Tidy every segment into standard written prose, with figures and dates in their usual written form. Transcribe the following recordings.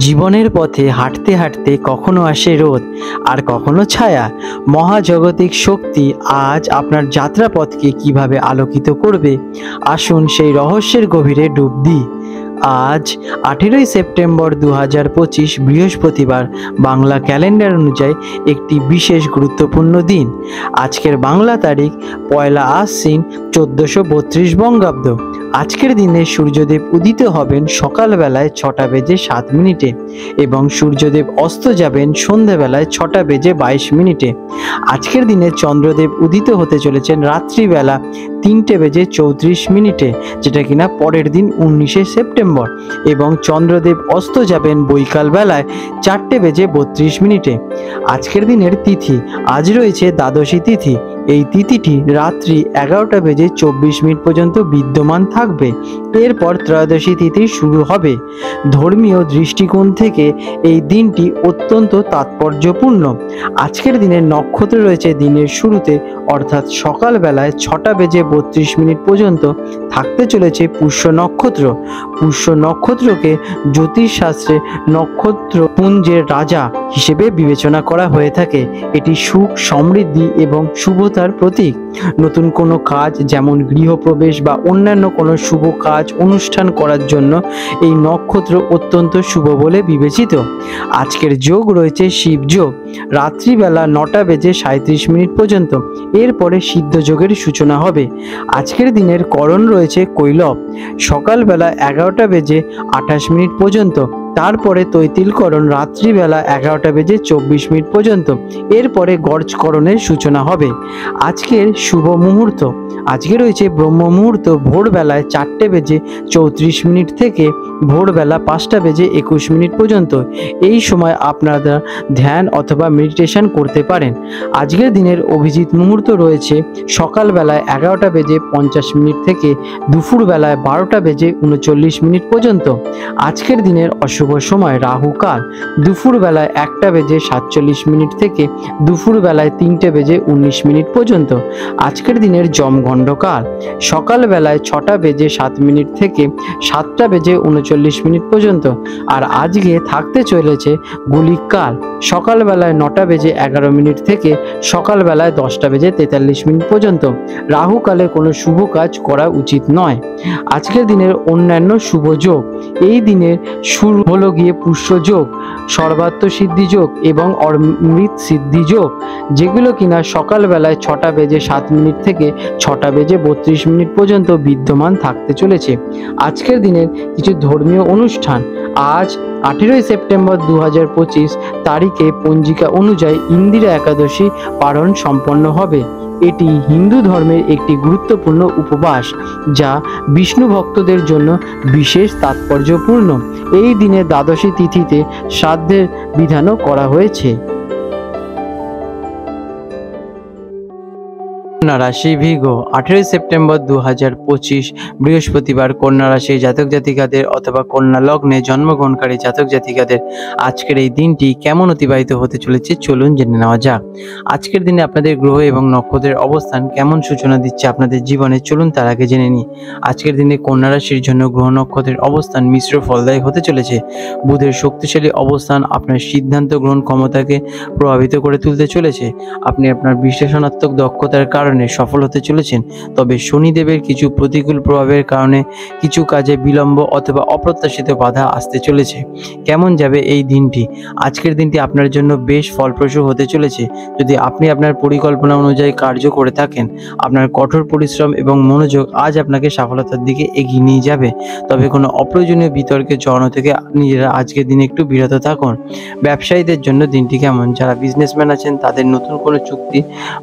জীবনের পথে হাঁটতে হাঁটতে কখনো আসে রোদ আর কখনো ছায়া। মহাজাগতিক শক্তি আজ আপনার যাত্রাপথকে কিভাবে আলোকিত করবে, আসুন সেই রহস্যের গভীরে ডুব দিই। আজ 18ই সেপ্টেম্বর 2025 বৃহস্পতিবার, বাংলা ক্যালেন্ডার অনুযায়ী একটি বিশেষ গুরুত্বপূর্ণ দিন। আজকের বাংলা তারিখ 1 আশ্বিন 1432 বঙ্গাব্দ। আজকের দিনে সূর্যদেব উদিত হবেন সকালবেলায় 6টা বেজে 7 মিনিটে এবং সূর্যদেব অস্ত যাবেন সন্ধ্যাবেলায় 6টা বেজে 22 মিনিটে। আজকের দিনে চন্দ্রদেব উদিত হতে চলেছেন রাত্রিবেলা 3টে বেজে 34 মিনিটে, যেটা কিনা পরের দিন 19শে সেপ্টেম্বর, এবং চন্দ্রদেব অস্ত যাবেন বৈকাল বেলায় 4টে বেজে 32 মিনিটে। আজকের দিনের তিথি, আজ রয়েছে দ্বাদশী তিথি। এই তিথিটি রাত্রি 11টা বেজে 24 মিনিট পর্যন্ত বিদ্যমান থাকবে। এরপর ত্রয়োদশী তিথি শুরু হবে। ধর্মীয় দৃষ্টিকোণ থেকে এই দিনটি অত্যন্ত তাৎপর্যপূর্ণ। আজকের দিনের নক্ষত্র রয়েছে দিনের শুরুতে, অর্থাৎ সকালবেলায় 6টা বেজে 32 মিনিট পর্যন্ত থাকতে চলেছে পুষ্য নক্ষত্র। পুষ্য নক্ষত্রকে জ্যোতিষশাস্ত্রে নক্ষত্র পুঞ্জের রাজা হিসেবে বিবেচনা করা হয়ে থাকে। এটি সুখ, সমৃদ্ধি এবং শুভতার প্রতীক। নতুন কোনো কাজ, যেমন গৃহপ্রবেশ বা অন্যান্য কোনো শুভ কাজ অনুষ্ঠান করার জন্য এই নক্ষত্র অত্যন্ত শুভ বলে বিবেচিত। আজকের যোগ রয়েছে শিব যোগ, রাত্রিবেলা 9টা বেজে 37 মিনিট পর্যন্ত। এরপরে সিদ্ধ যোগের সূচনা হবে। আজকের দিনের করণ রয়েছে কৈলব, সকালবেলা 11টা বেজে 28 মিনিট পর্যন্ত। তারপরে তৈতিলকরণ রাত্রিবেলা 11টা বেজে 24 মিনিট পর্যন্ত। এরপরে গর্জকরণের সূচনা হবে। আজকের শুভ মুহূর্ত, আজকে রয়েছে ব্রহ্ম মুহূর্ত ভোরবেলায় 4টে বেজে 34 মিনিট থেকে ভোরবেলা 5টা বেজে 21 মিনিট পর্যন্ত। এই সময় আপনারা ধ্যান অথবা মেডিটেশন করতে পারেন। আজকের দিনের অভিজিৎ মুহূর্ত রয়েছে সকালবেলায় 11টা বেজে 50 মিনিট থেকে দুপুরবেলায় 12টা বেজে 39 মিনিট পর্যন্ত। আজকের দিনের অশুভ সময় রাহুকাল, দুপুরবেলায় 1টা বেজে 47 মিনিট থেকে দুপুরবেলায় 3টে বেজে 19 মিনিট পর্যন্ত। আজকের দিনের যমগণ্ডকাল, সকালবেলায় 6টা বেজে 7 মিনিট থেকে 7টা বেজে 39 মিনিট পর্যন্ত। আর আজকে থাকতে চলেছে গুলিকাল, সকালবেলায় 9টা বেজে 11 মিনিট থেকে সকালবেলায় 10টা বেজে 43 মিনিট পর্যন্ত। রাহুকালে কোনো শুভ কাজ করা উচিত নয়। আজকের দিনের অন্যান্য শুভ যোগ, এই দিনের শুরু হলো গিয়ে পুষ্য যোগ, সর্বাত্ম সিদ্ধি যোগ এবং অমৃত সিদ্ধি যোগ, যেগুলো কিনা সকালবেলায় 6টা বেজে 7 মিনিট থেকে 6টা বেজে 32 মিনিট পর্যন্ত বিদ্যমান থাকতে চলেছে। আজকের দিনের কিছু ধর্মীয় অনুষ্ঠান, আজ 18ই সেপ্টেম্বর 2025 তারিখে পঞ্জিকা অনুযায়ী ইন্দিরা একাদশী পালন সম্পন্ন হবে। এটি হিন্দু ধর্মের একটি গুরুত্বপূর্ণ উপবাস, যা বিষ্ণু ভক্তদের জন্য বিশেষ তাৎপর্যপূর্ণ। এই দিনে দ্বাদশী তিথিতে শ্রাদ্ধের বিধানও করা হয়েছে। কন্যা রাশি ভিগো, 18ই সেপ্টেম্বর 2025 বৃহস্পতিবার, কন্যা রাশির জাতক জাতিকাদের অথবা কন্যা লগ্নে জন্মগ্রহণকারী জাতক জাতিকাদের আজকের এই দিনটি কেমন অতিবাহিত হতে চলেছে চলুন জেনে নেওয়া যাক। আজকের দিনে আপনাদের গ্রহ এবং নক্ষত্রের অবস্থান কেমন সূচনা দিচ্ছে আপনাদের জীবনে, চলুন তার আগে জেনে নিই। আজকের দিনে কন্যা রাশির জন্য গ্রহ নক্ষত্রের অবস্থান মিশ্র ফলদায়ী হতে চলেছে। বুধের শক্তিশালী অবস্থান আপনার সিদ্ধান্ত গ্রহণ ক্ষমতাকে প্রভাবিত করে তুলতে চলেছে। আপনি আপনার বিশ্লেষণাত্মক দক্ষতার কারণে সফল হতে চলেছেন। তবে শনিদেবের কিছু প্রতিকূল প্রভাবের কারণে কিছু কাজে বিলম্ব অথবা অপ্রত্যাশিত বাধা আসতে চলেছে। কেমন যাবে এই দিনটি? আজকের দিনটি আপনার জন্য বেশ ফলপ্রসূ হতে চলেছে যদি আপনি আপনার পরিকল্পনা অনুযায়ী কার্য করে থাকেন। আপনার কঠোর পরিশ্রম এবং মনোযোগ আজ আপনাকে সফলতার দিকে এগিয়ে নিয়ে যাবে। তবে কোনো অপ্রয়োজনীয় বিতর্কে জড়ানো থেকে নিজেরা আজকের দিনে একটু বিরত থাকুন। ব্যবসায়ীদের জন্য দিনটি কেমন? যারা বিজনেসম্যান আছেন তাদের নতুন কোনো চুক্তি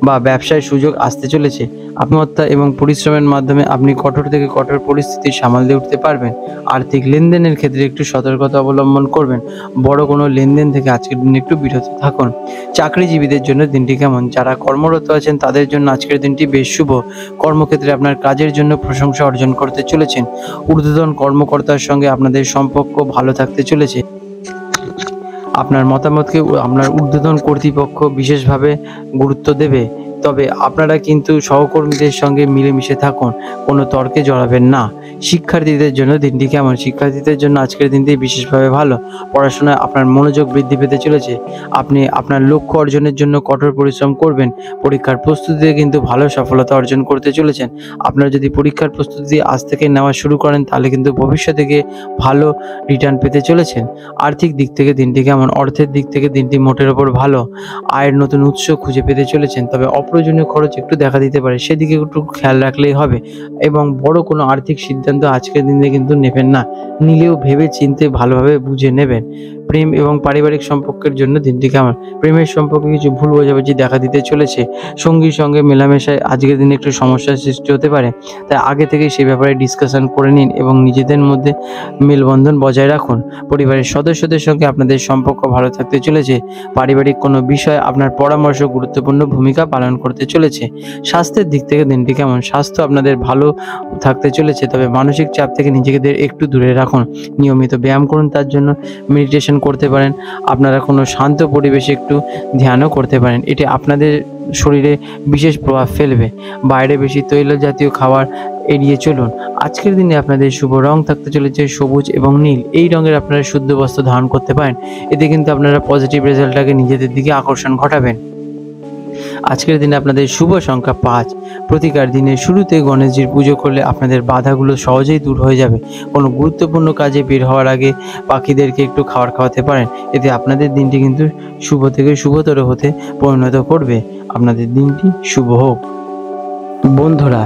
বা ব্যবসায় সুযোগ আসতে চলেছে। আত্মহত্যা এবং পরিশ্রমের মাধ্যমে আপনি কঠোর থেকে কঠোর পরিস্থিতি সামাল দিয়ে উঠতে পারবেন। আর্থিক লেনদেনের ক্ষেত্রে একটু সতর্কতা অবলম্বন করবেন। বড় কোনো লেনদেন থেকে আজকের দিনে একটু বিরত থাকুন। চাকরিজীবীদের জন্য দিনটি কেমন? যারা কর্মরত আছেন তাদের জন্য আজকের দিনটি বেশ শুভ। কর্মক্ষেত্রে আপনার কাজের জন্য প্রশংসা অর্জন করতে চলেছেন। ঊর্ধ্বতন কর্মকর্তার সঙ্গে আপনাদের সম্পর্ক ভালো থাকতে চলেছে। আপনার মতামতকে আপনার ঊর্ধ্বতন কর্তৃপক্ষ বিশেষভাবে গুরুত্ব দেবে। তবে আপনারা কিন্তু সহকর্মীদের সঙ্গে মিলেমিশে থাকুন, কোনো তর্কে জড়াবেন না। শিক্ষার্থীদের জন্য দিনটি কেমন? শিক্ষার্থীদের জন্য আজকের দিনটি বিশেষভাবে ভালো। পড়াশোনায় আপনার মনোযোগ বৃদ্ধি পেতে চলেছে। আপনি আপনার লক্ষ্য অর্জনের জন্য কঠোর পরিশ্রম করবেন। পরীক্ষার প্রস্তুতিতে কিন্তু ভালো সফলতা অর্জন করতে চলেছেন। আপনারা যদি পরীক্ষার প্রস্তুতি আজ থেকে নেওয়া শুরু করেন তাহলে কিন্তু ভবিষ্যতে গিয়ে ভালো রিটার্ন পেতে চলেছেন। আর্থিক দিক থেকে দিনটি কেমন? অর্থের দিক থেকে দিনটি মোটের ওপর ভালো। আয়ের নতুন উৎস খুঁজে পেতে চলেছেন, তবে অপ্রয়োজনীয় খরচ একটু দেখা দিতে পারে, সেদিকে একটু খেয়াল রাখলেই হবে। এবং বড় কোনো আর্থিক সিদ্ধান্ত আজকের দিনে কিন্তু নেবেন না, নিলেও ভেবে চিন্তে ভালোভাবে বুঝে নেবেন। প্রেম এবং পারিবারিক সম্পর্কের জন্য দিনটি কেমন? প্রেমের সম্পর্কে কিছু ভুল বোঝাবুঝি দেখা দিতে চলেছে। সঙ্গীর সঙ্গে মেলামেশায় আজকের দিনে একটু সমস্যার সৃষ্টি হতে পারে, তাই আগে থেকে সেই ব্যাপারে ডিসকাশন করে নিন এবং নিজেদের মধ্যে মেলবন্ধন বজায় রাখুন। পরিবারের সদস্যদের সঙ্গে আপনাদের সম্পর্ক ভালো থাকতে চলেছে। পারিবারিক কোনো বিষয়ে আপনার পরামর্শ গুরুত্বপূর্ণ ভূমিকা পালন করতে চলেছে। স্বাস্থ্যের দিক থেকে দিনটি কেমন? স্বাস্থ্য আপনাদের ভালো থাকতে চলেছে, তবে মানসিক চাপ থেকে নিজেদের একটু দূরে রাখুন। নিয়মিত ব্যায়াম করুন, তার জন্য মেডিটেশন করতে পারেন। আপনারা কোনো শান্ত পরিবেশে একটু ধ্যানও করতে পারেন, এটি আপনাদের শরীরে বিশেষ প্রভাব ফেলবে। বাইরে বেশি তৈল জাতীয় খাবার এড়িয়ে চলুন। আজকের দিনে আপনাদের শুভ রং থাকতে চলেছে সবুজ এবং নীল। এই রঙের আপনারা শুদ্ধ বস্ত্র ধারণ করতে পারেন, এতে কিন্তু আপনারা পজিটিভ রেজাল্টটাকে নিজেদের দিকে আকর্ষণ ঘটাবেন। আজকের দিনে আপনাদের শুভ সংখ্যা 5। প্রতিকার দিনের শুরুতে গণেশজির পুজো করলে আপনাদের বাধাগুলো সহজেই দূর হয়ে যাবে। কোনো গুরুত্বপূর্ণ কাজে বের হওয়ার আগে পাখিদেরকে একটু খাবার খাওয়াতে পারেন, এতে আপনাদের দিনটি কিন্তু শুভ থেকে শুভতর হতে পরিণত করবে। আপনাদের দিনটি শুভ হোক। বন্ধুরা,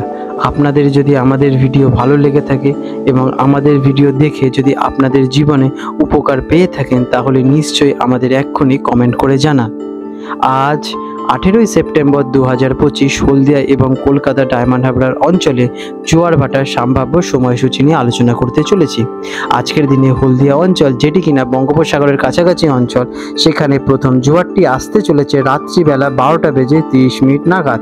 আপনাদের যদি আমাদের ভিডিও ভালো লেগে থাকে এবং আমাদের ভিডিও দেখে যদি আপনাদের জীবনে উপকার পেয়ে থাকেন তাহলে নিশ্চয়ই আমাদের এক্ষুনি কমেন্ট করে জানান। আজ 18 সেপ্টেম্বর 2025 হলদিয়া এবং কলকাতা ডায়মন্ড হারবার অঞ্চলে জোয়ার ভাটার সম্ভাব্য সময়সূচি নিয়ে আলোচনা করতে চলেছি। আজকের দিনে হলদিয়া অঞ্চল, যেটি কিনা বঙ্গোপসাগরের কাছাকাছি অঞ্চল, সেখানে প্রথম জোয়ারটি আসতে চলেছে রাত্রিবেলা 12:30 নাগাদ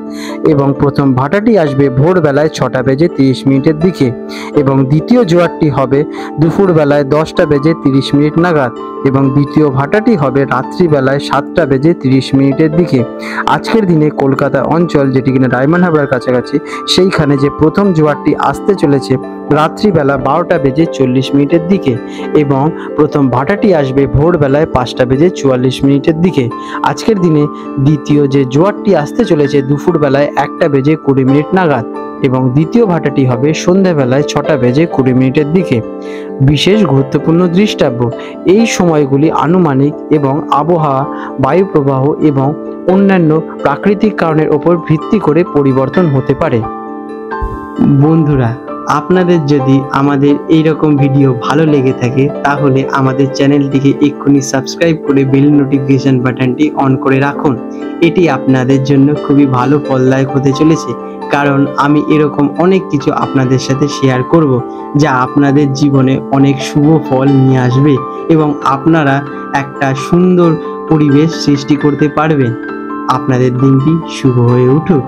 এবং প্রথম ভাটাটি আসবে ভোরবেলায় 6:30 দিকে এবং দ্বিতীয় জোয়ারটি হবে দুপুরবেলায় 10:30 নাগাদ এবং দ্বিতীয় ভাটাটি হবে রাত্রিবেলায় 7:30 দিকে। আজকের দিনে কলকাতা অঞ্চল, যেটি কিনা ডায়মন্ড হারবার কাছাকাছি, সেইখানে যে প্রথম জোয়ারটি আসতে চলেছে রাত্রিবেলা 12:40 দিকে এবং প্রথম ভাটাটি আসবে ভোরবেলায় 5:44 দিকে। আজকের দিনে দ্বিতীয় যে জোয়ারটি আসতে চলেছে দুপুরবেলায় 1:20 নাগাদ এবং দ্বিতীয় ভাটাটি হবে সন্ধ্যাবেলায় 6:20 দিকে। বিশেষ গুরুত্বপূর্ণ দৃষ্টাব্য, এই সময়গুলি আনুমানিক এবং আবহাওয়া, বায়ু প্রবাহ এবং অন্যান্য প্রাকৃতিক কারণের ওপর ভিত্তি করে পরিবর্তন হতে পারে। বন্ধুরা, আপনাদের যদি আমাদের এই রকম ভিডিও ভালো লেগে থাকে তাহলে আমাদের চ্যানেলটিকে এক্ষুনি সাবস্ক্রাইব করে বেল নোটিফিকেশন বাটনটি অন করে রাখুন। এটি আপনাদের জন্য খুবই ভালো ফলদায়ক হতে চলেছে, কারণ আমি এরকম অনেক কিছু আপনাদের সাথে শেয়ার করব যা আপনাদের জীবনে অনেক শুভ ফল নিয়ে আসবে এবং আপনারা একটা সুন্দর পরিবেশ সৃষ্টি করতে পারবেন। আপনাদের দিনটি শুভ হয়ে উঠুক।